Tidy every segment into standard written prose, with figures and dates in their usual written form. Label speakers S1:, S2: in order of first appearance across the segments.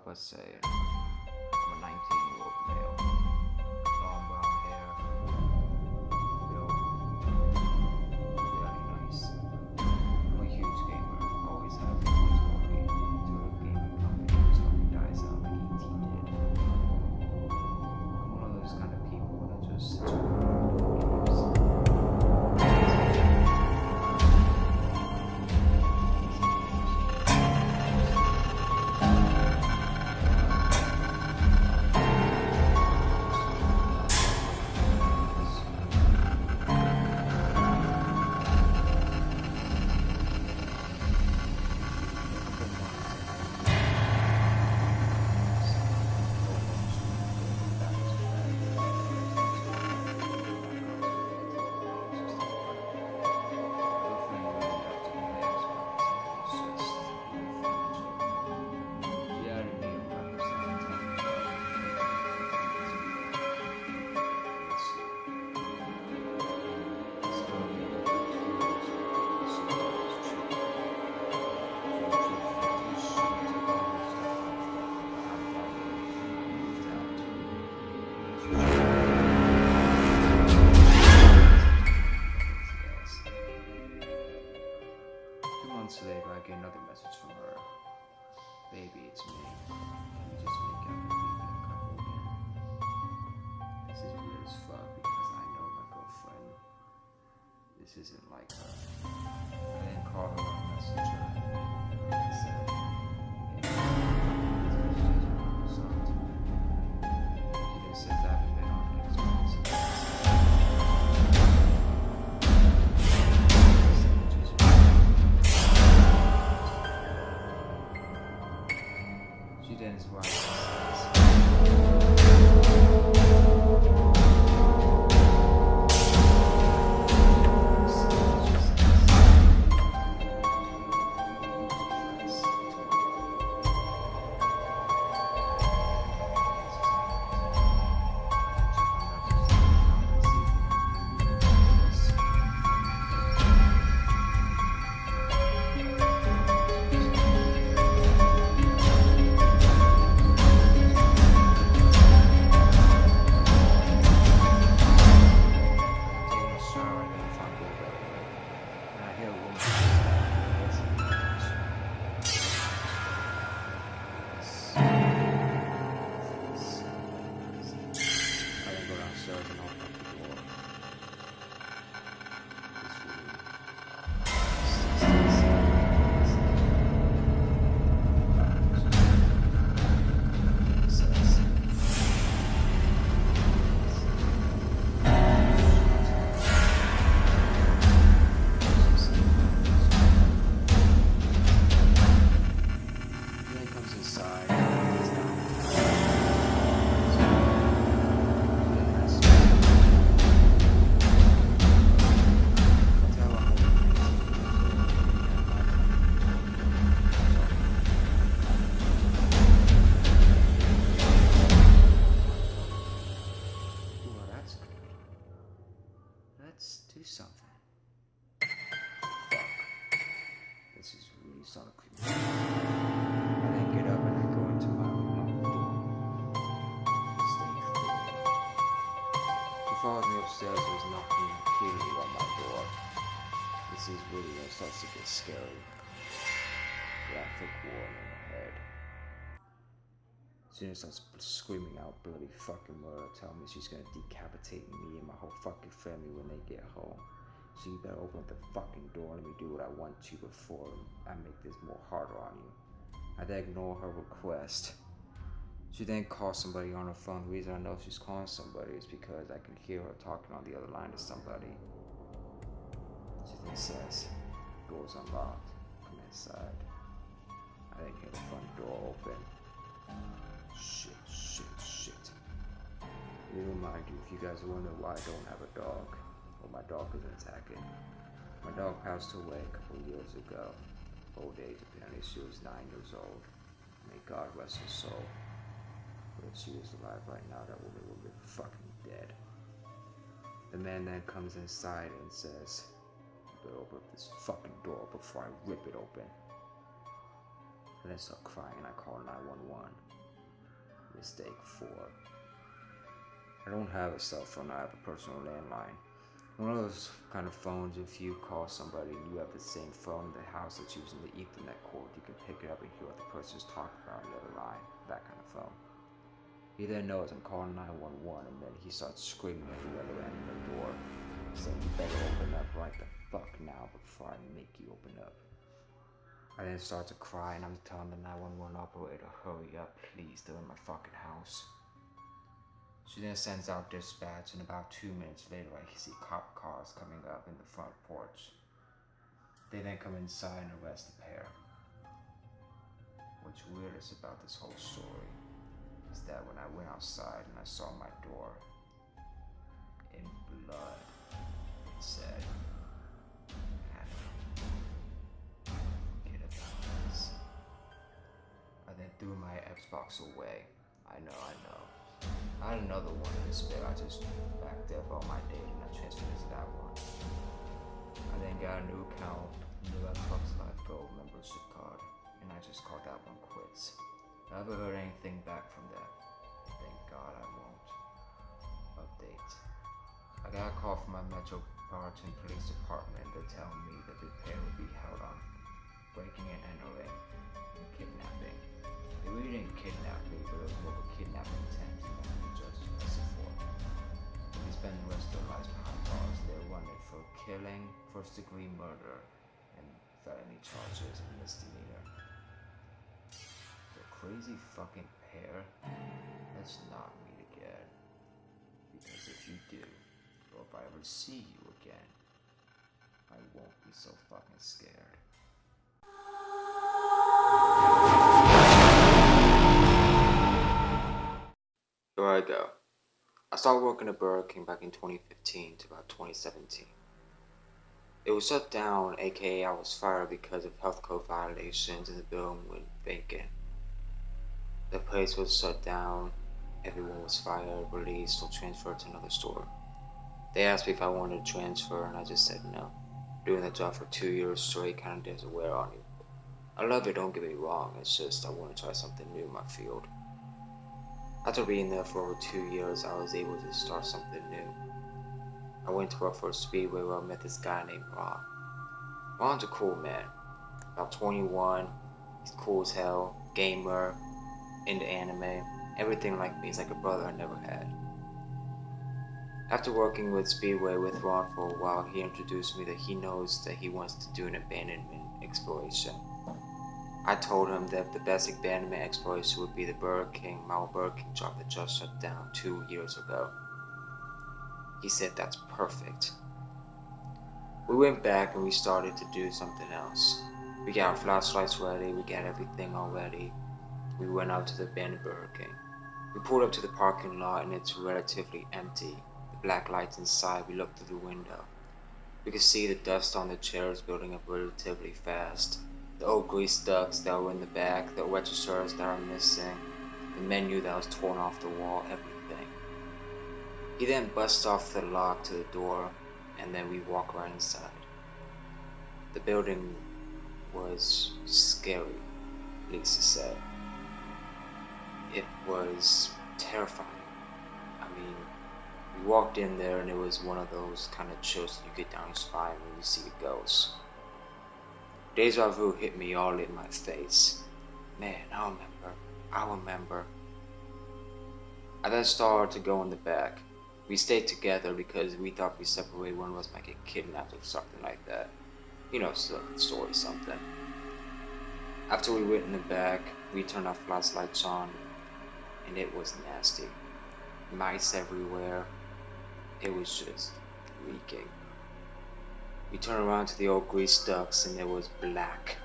S1: let's say I'm a 19-year-old male, long brown hair, built, very nice. I'm a huge gamer, always have been, always will be, to a gaming company whose company dies out like ET did. I'm one of those kind of people that just sits around games. Later, I get another message from her. Baby, it's me. Can we just make out and be a couple again? This is weird as fuck because I know my girlfriend. This isn't like her. I didn't call her or message her. I said, she just said that I've been on Xbox. She then is why let's do something. Fuck. This is really starting to creep me out. I then get up and I go into my room. Stay clear. She follows me upstairs and is knocking repeatedly on my door. This is really when it starts to get scary. Graphic warning ahead. Soon as I start screaming out bloody fucking murder, tell me she's gonna decapitate me and my whole fucking family when they get home. So you better open up the fucking door and let me do what I want to before I make this more harder on you. I then ignore her request. She then calls somebody on her phone. The reason I know she's calling somebody is because I can hear her talking on the other line to somebody. She then says, door's unlocked, come inside. I then hear the front door open. Shit. Let me remind you, if you guys wonder why I don't have a dog, or my dog isn't attacking. My dog passed away a couple of years ago. Old age, apparently she was 9 years old. May God rest her soul. But if she was alive right now, that woman would be fucking dead. The man then comes inside and says, "You better open up this fucking door before I rip it open." And then start crying and I call 911. Mistake 4. I don't have a cell phone, I have a personal landline. One of those kind of phones, if you call somebody and you have the same phone in the house that's using the Ethernet cord, you can pick it up and hear what the person's talking about on the other line. That kind of phone. He then knows I'm calling 911, and then he starts screaming at the other end of the door, saying, "You better open up right the fuck now before I make you open up." I then start to cry, and I'm telling the 911 operator, "Hurry up, please, they're in my fucking house." She then sends out dispatch, and about 2 minutes later I see cop cars coming up in the front porch. They then come inside and arrest the pair. What's weirdest about this whole story is that when I went outside and I saw my door, in blood, it said, "Hannah, forget about this." I then threw my Xbox away. I know. I had another one in the spare. I just backed up all my data and I transferred it to that one. I then got a new account, new Xbox Live Gold membership card, and I just called that one quits. I haven't heard anything back from that. Thank God I won't. Update. I got a call from my Metropolitan Police Department to tell me that the pair would be held on breaking and entering and kidnapping. They really didn't kidnap me, but it was more of a kidnapping attempt than the judge arrested for. They spend the rest of their lives behind bars. They're wanted for killing, first-degree murder, and felony charges and misdemeanor. The crazy fucking pair. Let's not meet again. Because if you do, or if I ever see you again, I won't be so fucking scared. Here I go. I started working at Burger King back in 2015 to about 2017. It was shut down, aka I was fired because of health code violations and the building went vacant. The place was shut down, everyone was fired, released, or transferred to another store. They asked me if I wanted to transfer and I just said no. Doing the job for 2 years straight kinda does wear on you. I love it, don't get me wrong, it's just I want to try something new in my field. After being there for over 2 years, I was able to start something new. I went to work for a Speedway where I met this guy named Ron. Ron's a cool man. About 21, he's cool as hell, gamer, into anime, everything like me. He's like a brother I never had. After working with Speedway with Ron for a while, he introduced me that he knows that he wants to do an abandonment exploration. I told him that the best abandonment exploration would be the Burger King, my old Burger King job that just shut down 2 years ago. He said that's perfect. We went back and we started to do something else. We got our flashlights ready, we got everything all ready. We went out to the abandoned Burger King. We pulled up to the parking lot and it's relatively empty. The black lights inside, we looked through the window. We could see the dust on the chairs building up relatively fast. The old grease ducts that were in the back, the registers that are missing, the menu that was torn off the wall, everything. He then busts off the lock to the door, and then we walk right inside. The building was scary, Lisa said. It was terrifying. I mean, we walked in there and it was one of those kind of chills that you get down your spine when you see a ghost. Deja vu hit me all in my face. Man, I remember. I then started to go in the back. We stayed together because we thought if we separated, one of us might get kidnapped or something like that. You know, story something. After we went in the back, we turned our flashlights on, and it was nasty. Mice everywhere. It was just reeking. We turned around to the old grease ducts and it was black.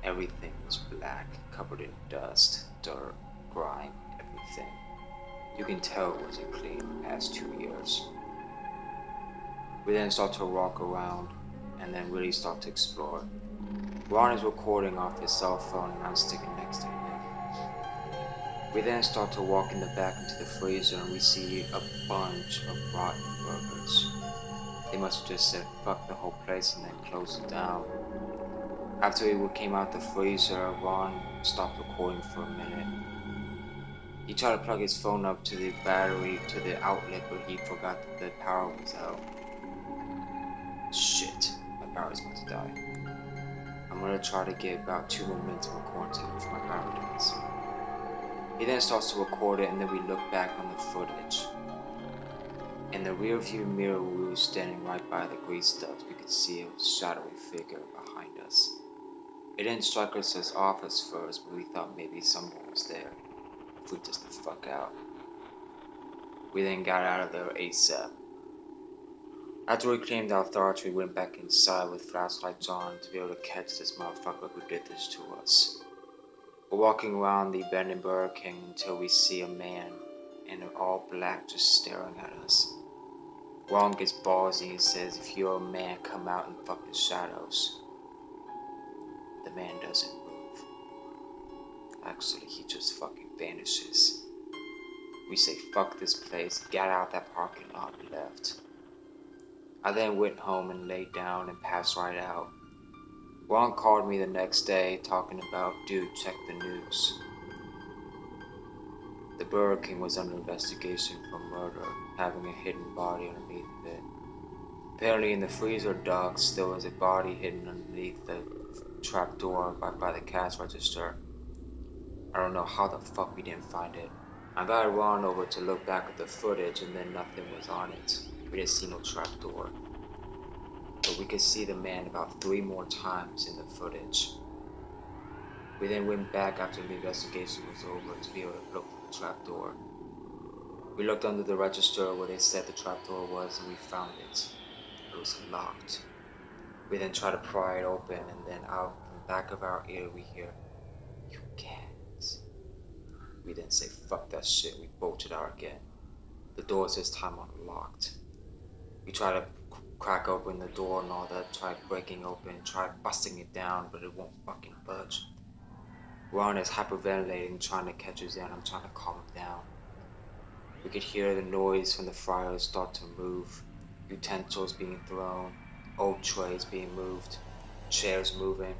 S1: Everything was black, covered in dust, dirt, grime, everything. You can tell it wasn't clean the past 2 years. We then start to walk around and then really start to explore. Ron is recording off his cell phone and I'm sticking next to him. We then start to walk in the back into the freezer and we see a bunch of rotten burgers. They must have just said fuck the whole place and then closed it down. After we came out the freezer, Ron stopped recording for a minute. He tried to plug his phone up to the battery, to the outlet, but he forgot that the power was out. Shit, my battery's about to die. I'm gonna try to get about 2 more minutes of recording before my battery dies. He then starts to record it, and then we look back on the footage. In the rear view mirror, we were standing right by the grease duct. We could see a shadowy figure behind us. It didn't strike us as off at first, but we thought maybe someone was there. Freaked us the fuck out. We then got out of there ASAP. After we claimed our thoughts, we went back inside with flashlights on to be able to catch this motherfucker who did this to us. We're walking around the abandoned Burger King until we see a man in all black just staring at us. Ron gets ballsy and says, "If you're a man, come out and fuck the shadows." The man doesn't move. Actually, he just fucking vanishes. We say, "Fuck this place," get out that parking lot and left. I then went home and laid down and passed right out. Ron called me the next day talking about, "Dude, check the news." The Burger King was under investigation for murder, having a hidden body underneath it. Apparently in the freezer ducts there was a body hidden underneath the trapdoor by the cash register. I don't know how the fuck we didn't find it. I got Ron over to look back at the footage and then nothing was on it. We didn't see no trapdoor. But we could see the man about 3 more times in the footage. We then went back after the investigation was over to be able to look for the trapdoor. We looked under the register where they said the trapdoor was and we found it. It was locked. We then tried to pry it open and then out from the back of our ear we hear, "You can't." We then say, "Fuck that shit." We bolted out again. The doors this time are locked. We try to crack open the door and all that, try breaking open, try busting it down, but it won't fucking budge. Ron is hyperventilating, trying to catch us in. I'm trying to calm him down. We could hear the noise from the fryers start to move, utensils being thrown, old trays being moved, chairs moving.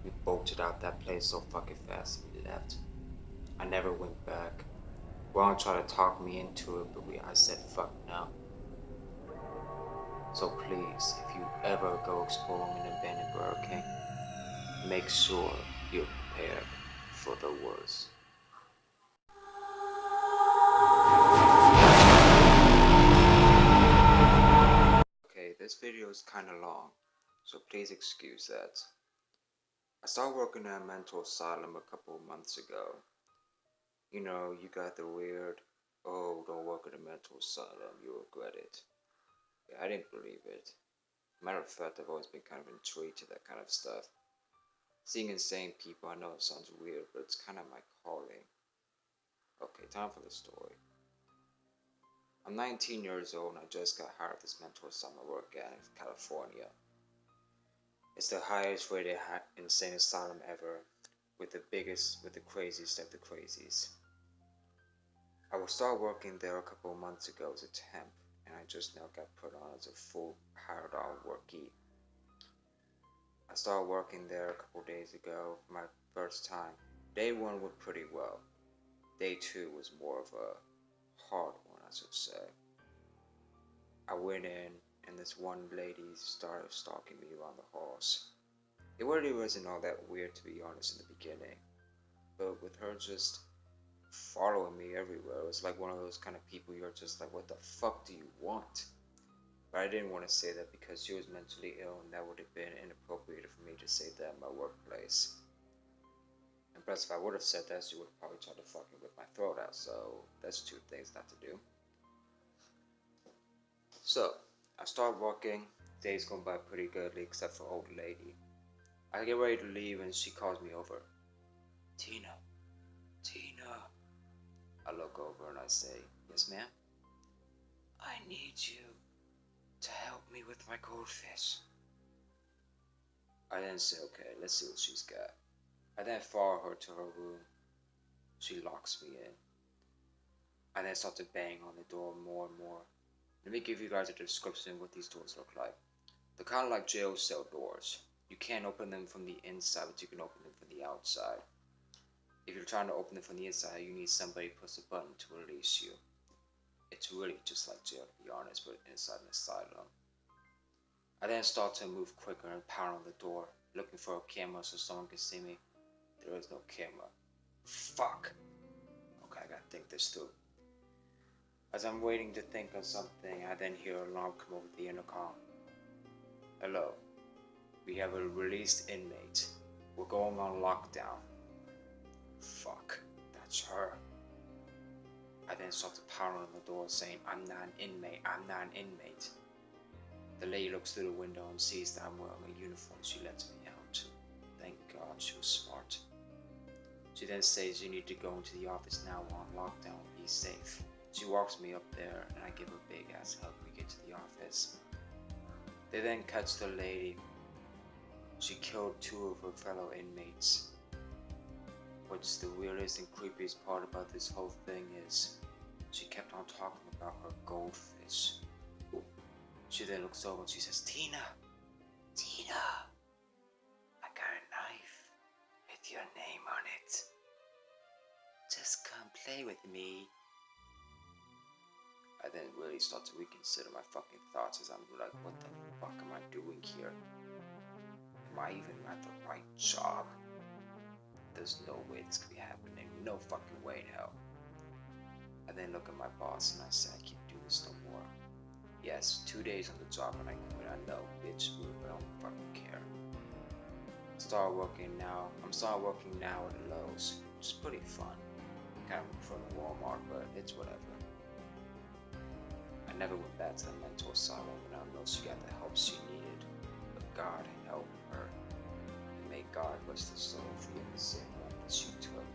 S1: We bolted out that place so fucking fast and we left. I never went back. Ron tried to talk me into it, but I said fuck no. So please, if you ever go exploring an abandoned Burger King, make sure you're prepared for the worst. Okay, this video is kinda long, so please excuse that. I started working at a mental asylum a couple of months ago. You know, you got the weird, "Oh, don't work at a mental asylum, you'll regret it." Yeah, I didn't believe it. Matter of fact, I've always been kind of intrigued to that kind of stuff. Seeing insane people, I know it sounds weird, but it's kind of my calling. Okay, time for the story. I'm 19 years old and I just got hired at this mental asylum I work at in California. It's the highest rated insane asylum ever, with the craziest of the crazies. I will start working there a couple of months ago as a temp, and I just now got put on as a full hired on workee. I started working there a couple days ago for my first time. Day 1 went pretty well. Day 2 was more of a hard one, I should say. I went in and this one lady started stalking me around the halls. It really wasn't all that weird, to be honest, in the beginning, but with her just following me everywhere, it was like one of those kind of people you're just like, what the fuck do you want? But I didn't want to say that because she was mentally ill and that would have been inappropriate for me to say that in my workplace. And plus, if I would have said that, she would have probably tried to fucking whip my throat out, so that's 2 things not to do. So, I start working, days going by pretty goodly except for old lady. I get ready to leave and she calls me over. Tina. I look over and I say, "Yes, ma'am?" "I need you to help me with my goldfish." I then say, "Okay, let's see what she's got." I then follow her to her room. She locks me in. I then start to bang on the door more and more. Let me give you guys a description of what these doors look like. They're kind of like jail cell doors. You can't open them from the inside, but you can open them from the outside. If you're trying to open it from the inside, you need somebody to push a button to release you. It's really just like jail, to be honest, but inside an asylum. I then start to move quicker and pound on the door, looking for a camera so someone can see me. There is no camera. Fuck. Okay, I gotta think this through. As I'm waiting to think of something, I then hear an alarm come over the intercom. Hello. We have a released inmate. We're going on lockdown. Fuck. That's her. I then start to pound on the door saying, I'm not an inmate, I'm not an inmate. The lady looks through the window and sees that I'm wearing a uniform. She lets me out. Thank God, she was smart. She then says, you need to go into the office now, we're on lockdown, be safe. She walks me up there and I give her a big ass hug. We get to the office. They then catch the lady. She killed 2 of her fellow inmates. What's the weirdest and creepiest part about this whole thing is she kept on talking about her goldfish. She then looks over and she says, Tina, I got a knife with your name on it. Just come play with me. I then really start to reconsider my fucking thoughts as I'm like, what the fuck am I doing here? Am I even at the right job? There's no way this could be happening. No fucking way in hell. I then look at my boss and I say, I can't do this no more. Yes, 2 days on the job and I quit. I know, bitch, but I don't fucking care. I'm starting working now at Lowe's, which is pretty fun. Kind of from Walmart, but it's whatever. I never went back to the mental asylum and I know she got the help she needed. But God help her. And may God rest her soul for the innocent life that she took.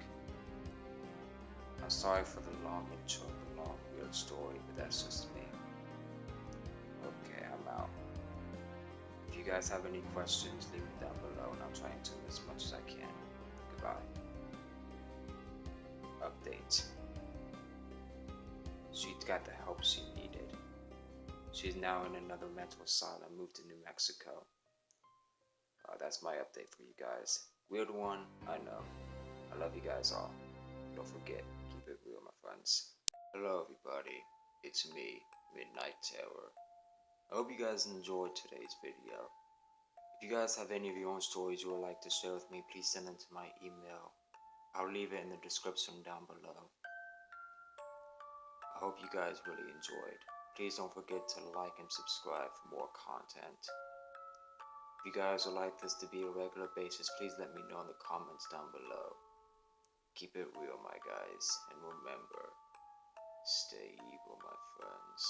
S1: I'm sorry for the long intro, the long weird story, but that's just me. Okay, I'm out. If you guys have any questions, leave them down below and I'll try and answer as much as I can. Goodbye. Update. She got the help she needed. She's now in another mental asylum, moved to New Mexico. That's my update for you guys. Weird one, I know. I love you guys all. Don't forget, keep it real, my friends. Hello everybody, it's me, Midnight Terror. I hope you guys enjoyed today's video. If you guys have any of your own stories you would like to share with me, please send them to my email. I'll leave it in the description down below. I hope you guys really enjoyed. Please don't forget to like and subscribe for more content. If you guys would like this to be a regular basis, please let me know in the comments down below. Keep it real, my guys, and remember, stay evil, my friends.